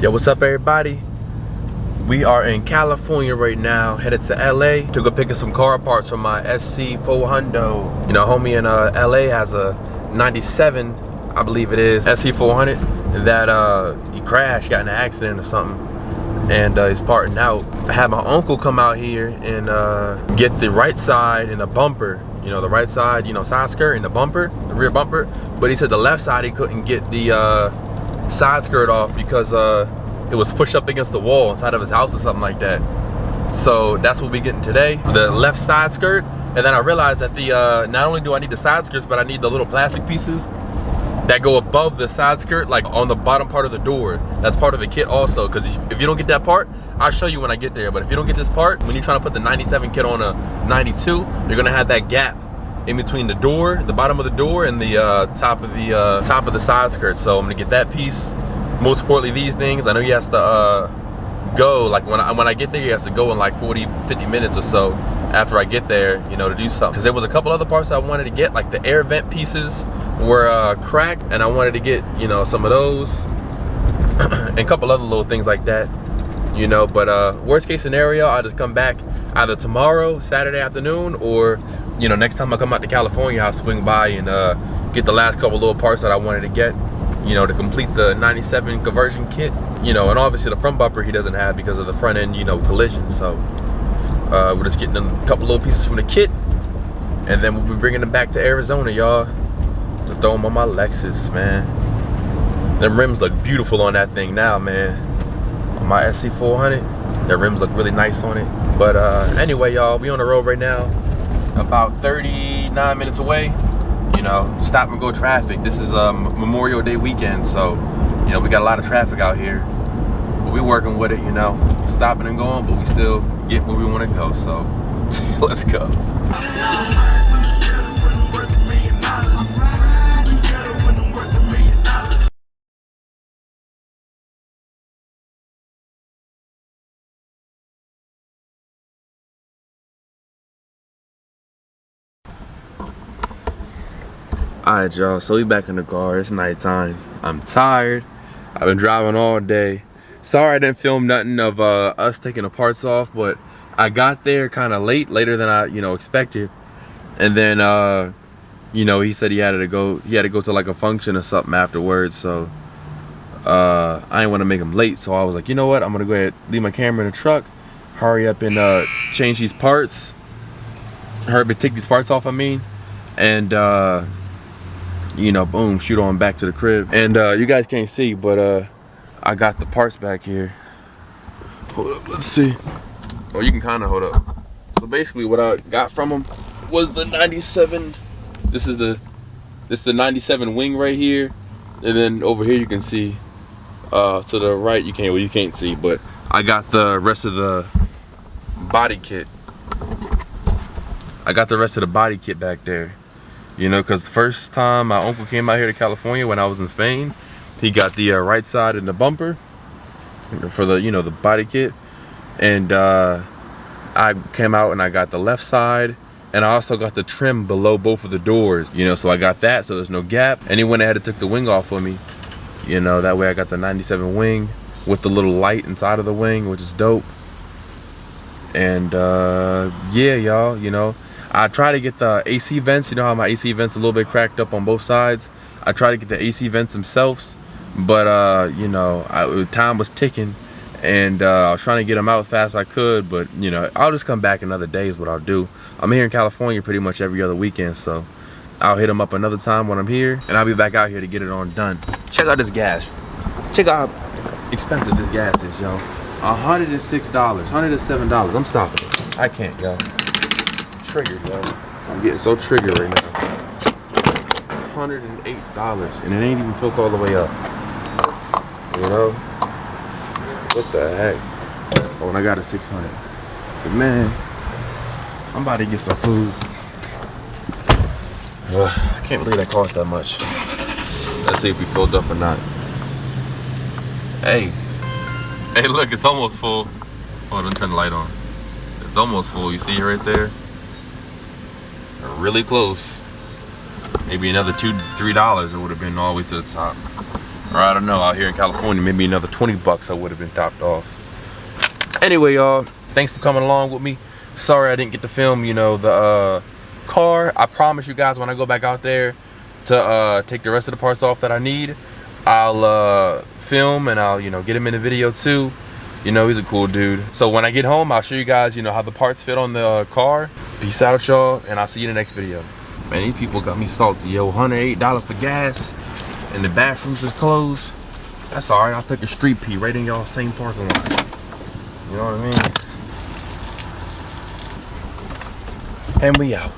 Yo, what's up everybody? We are in California right now, headed to LA to go pick up some car parts from my SC400. You know, homie in LA has a 97, I believe it is, SC400 that he crashed, got in an accident or something, and he's parting out. I had my uncle come out here and get the right side and the bumper. You know, the right side, you know, side skirt and the bumper, the rear bumper. But he said the left side he couldn't get the side skirt off because it was pushed up against the wall inside of his house or something like that. So that's what we getting today, the left side skirt. And then I realized that the not only do I need the side skirts, but I need the little plastic pieces that go above the side skirt, like on the bottom part of the door. That's part of the kit also, because if you don't get that part, I'll show you when I get there. But if you don't get this part, when you're trying to put the 97 kit on a 92, you're gonna have that gap in between the door, the bottom of the door, and the top of the side skirt. So I'm gonna get that piece. Most importantly, these things, I know he has to go, like when I get there, he has to go in like 50 minutes or so after I get there, you know, to do something. Because there was a couple other parts I wanted to get, like the air vent pieces were cracked, and I wanted to get, you know, some of those and a couple other little things like that, you know. But worst case scenario, I'll just come back either tomorrow, Saturday afternoon, or, you know, next time I come out to California, I'll swing by and get the last couple little parts that I wanted to get, you know, to complete the 97 conversion kit, you know. And obviously the front bumper he doesn't have because of the front end, you know, collision. So we're just getting a couple little pieces from the kit, and then we'll be bringing them back to Arizona, y'all, to throw them on my Lexus, man. Them rims look beautiful on that thing now, man. On my SC400, the rims look really nice on it. But anyway, y'all, we on the road right now, about 39 minutes away. You know, stop and go traffic. This is Memorial Day weekend, so, you know, we got a lot of traffic out here. But we working with it, you know, stopping and going, but we still get where we want to go. So let's go. Alright, y'all, so we back in the car. It's nighttime. I'm tired. I've been driving all day. Sorry I didn't film nothing of us taking the parts off, but I got there kind of late, later than I, you know, expected. And then you know, he said he had to go to like a function or something afterwards, so I didn't want to make him late. So I was like, you know what, I'm gonna go ahead, leave my camera in the truck, hurry up and change these parts, hurry up and take these parts off, I mean, and you know, boom, shoot on back to the crib. And you guys can't see, but I got the parts back here. Hold up, let's see. Oh, you can kind of hold up. So basically what I got from them was the 97. This is the 97 wing right here. And then over here you can see to the right, you can't see, but I got the rest of the body kit. I got the rest of the body kit back there. You know, because the first time my uncle came out here to California when I was in Spain, he got the right side and the bumper for the, you know, the body kit. And I came out and I got the left side, and I also got the trim below both of the doors, you know, so I got that so there's no gap. And he went ahead and took the wing off for me, you know, that way I got the 97 wing with the little light inside of the wing, which is dope. And yeah, y'all, you know, I try to get the AC vents. You know how my AC vents a little bit cracked up on both sides. I try to get the AC vents themselves, but you know, time was ticking, and I was trying to get them out as fast as I could. But you know, I'll just come back another day is what I'll do. I'm here in California pretty much every other weekend, so I'll hit them up another time when I'm here, and I'll be back out here to get it on done. Check out this gas. Check out how expensive this gas is, yo. $106, $107. I'm stopping. I can't, yo. Triggered, yo. I'm getting so triggered right now. $108, and it ain't even filled all the way up. You know? What the heck? Oh, and I got a 600. But man, I'm about to get some food. I can't believe that cost that much. Let's see if we filled up or not. Hey, look, it's almost full. Hold on, turn the light on. It's almost full. You see it right there? Really close. Maybe another $2-3, it would have been all the way to the top. Or I don't know, out here in California, maybe another 20 bucks I would have been topped off. Anyway, y'all, thanks for coming along with me. Sorry I didn't get to film, you know, the car. I promise you guys when I go back out there to take the rest of the parts off that I need, I'll film and I'll, you know, get him in the video too. You know, he's a cool dude. So when I get home, I'll show you guys, you know, how the parts fit on the car. Peace out, y'all, and I'll see you in the next video. Man, these people got me salty, yo. $108 for gas, and the bathrooms is closed. That's all right. I'll take a street pee right in y'all same parking lot. You know what I mean? And we out.